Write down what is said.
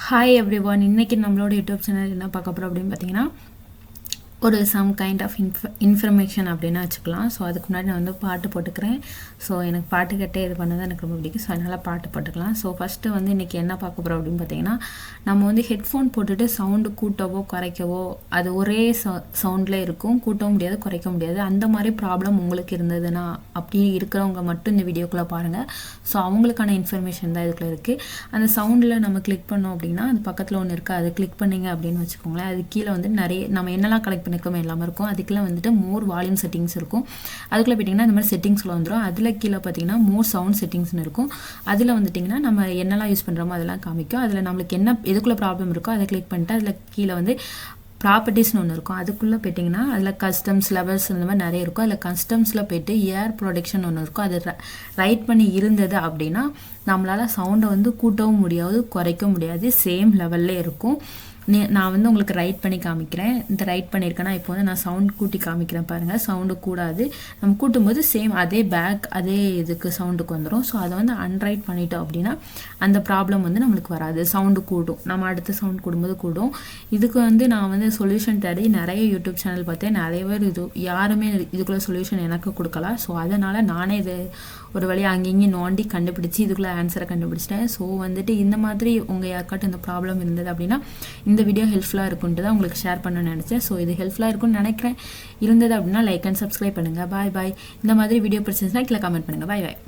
Hi every one. இன்றைக்கி நம்மளோட YouTube channel என்ன பார்க்க போகிறோம் அப்படின்னு பார்த்தீங்கன்னா ஒரு சம் கைண்ட் ஆஃப் இன்ஃபர்மேஷன் அப்படின்னு வச்சுக்கலாம். ஸோ அதுக்கு முன்னாடி நான் வந்து பாட்டு போட்டுக்கிறேன். ஸோ எனக்கு பாட்டு கேட்டே இது பண்ண தான் எனக்கு ரொம்ப பிடிக்கும். ஸோ அதனால் பாட்டு போட்டுக்கலாம். ஸோ ஃபஸ்ட்டு வந்து இன்றைக்கி என்ன பார்க்க போகிறோம் அப்படின்னு பார்த்தீங்கன்னா, நம்ம வந்து ஹெட்ஃபோன் போட்டுட்டு சவுண்டு கூட்டவோ குறைக்கவோ அது ஒரே சவுண்டில் இருக்கும். கூட்டவும் முடியாது, குறைக்க முடியாது. அந்த மாதிரி ப்ராப்ளம் உங்களுக்கு இருந்ததுன்னா அப்படி இருக்கிறவங்க மட்டும் இந்த வீடியோக்குள்ளே பாருங்கள். ஸோ அவங்களுக்கான இன்ஃபர்மேஷன் தான் இதுக்குள்ளே இருக்குது. அந்த சவுண்டில் நம்ம கிளிக் பண்ணோம் அப்படின்னா அது பக்கத்தில் ஒன்று இருக்குது, அது கிளிக் பண்ணிங்க அப்படின்னு வச்சுக்கோங்களேன். அது கீழே வந்து நிறைய நம்ம என்னெல்லாம் கலெக்ட் பண்ணிக்கோமே எல்லாமே இருக்கும். அதுக்கெல்லாம் வந்துட்டு மோர் வால்யூம் செட்டிங்ஸ் இருக்கும். அதுக்குள்ளே போய்ட்டிங்கன்னா இந்த மாதிரி செட்டிங்ஸில் வந்துடும். அதில் கீழே பார்த்தீங்கன்னா மோர் சவுண்ட் செட்டிங்ஸ்னு இருக்கும். அதில் வந்துட்டிங்கன்னா நம்ம என்னெல்லாம் யூஸ் பண்ணுறோமோ அதெல்லாம் காமிக்கும். அதில் நம்மளுக்கு என்ன எதுக்குள்ளே ப்ராப்ளம் இருக்கோ அதை கிளிக் பண்ணிட்டு அதில் கீழே வந்து ப்ராப்பர்ட்டிஸ்னு ஒன்று இருக்கும். அதுக்குள்ளே போய்ட்டிங்கன்னா அதில் கஸ்டம்ஸ் லெவல்ஸ் இந்த மாதிரி நிறைய இருக்கும். அதில் கஸ்டம்ஸில் போய்ட்டு ஏர் ப்ரொடக்ஷன் ஒன்று இருக்கும். அது ரைட் பண்ணி இருந்தது அப்படின்னா நம்மளால் சவுண்டை வந்து கூட்டவும் முடியாது, குறைக்கவும் முடியாது, சேம் லெவல்லே இருக்கும். நான் வந்து உங்களுக்கு ரைட் பண்ணி காமிக்கிறேன். இந்த ரைட் பண்ணியிருக்கேன்னா இப்போ வந்து நான் சவுண்ட் கூட்டி காமிக்கிறேன் பாருங்கள். சவுண்டு கூடாது, நம்ம கூட்டும்போது சேம் அதே பேக் அதே இதுக்கு சவுண்டுக்கு வந்துடும். ஸோ அதை வந்து அன்ரைட் பண்ணிட்டோம் அப்படின்னா அந்த ப்ராப்ளம் வந்து நம்மளுக்கு வராது. சவுண்டு கூடும், நம்ம அடுத்த சவுண்ட் கூடும்போது கூடும். இதுக்கு வந்து நான் வந்து சொல்யூஷன் தேடி நிறைய யூடியூப் சேனல் பார்த்தேன். நிறைய பேர் யாருமே இதுக்குள்ளே சொல்யூஷன் எனக்கு கொடுக்கல. ஸோ அதனால் நானே இது ஒரு வழியாக அங்கேயும் நோண்டி கண்டுபிடிச்சி இதுக்குள்ளே ஆன்சரை கண்டுபிடிச்சிட்டேன். ஸோ வந்துட்டு இந்த மாதிரி உங்கள் யாருக்காட்டும் இந்த ப்ராப்ளம் இருந்தது அப்படின்னா இந்த வீடியோ ஹெல்ப்ஃபுல்லாக இருக்குன்ட்டு தான் உங்களுக்கு ஷேர் பண்ண நினச்சேன். ஸோ இது ஹெல்ப்ஃபுல்லாக இருக்கும்னு நினைக்கிறேன். இருந்தது அப்படின்னா லைக் அண்ட் சப்ஸ்கிரைப் பண்ணுங்கள். பாய் பாய். இந்த மாதிரி வீடியோ பிடிச்சிருந்துச்சுன்னா கீழே கமெண்ட் பண்ணுங்கள். பாய் பாய்.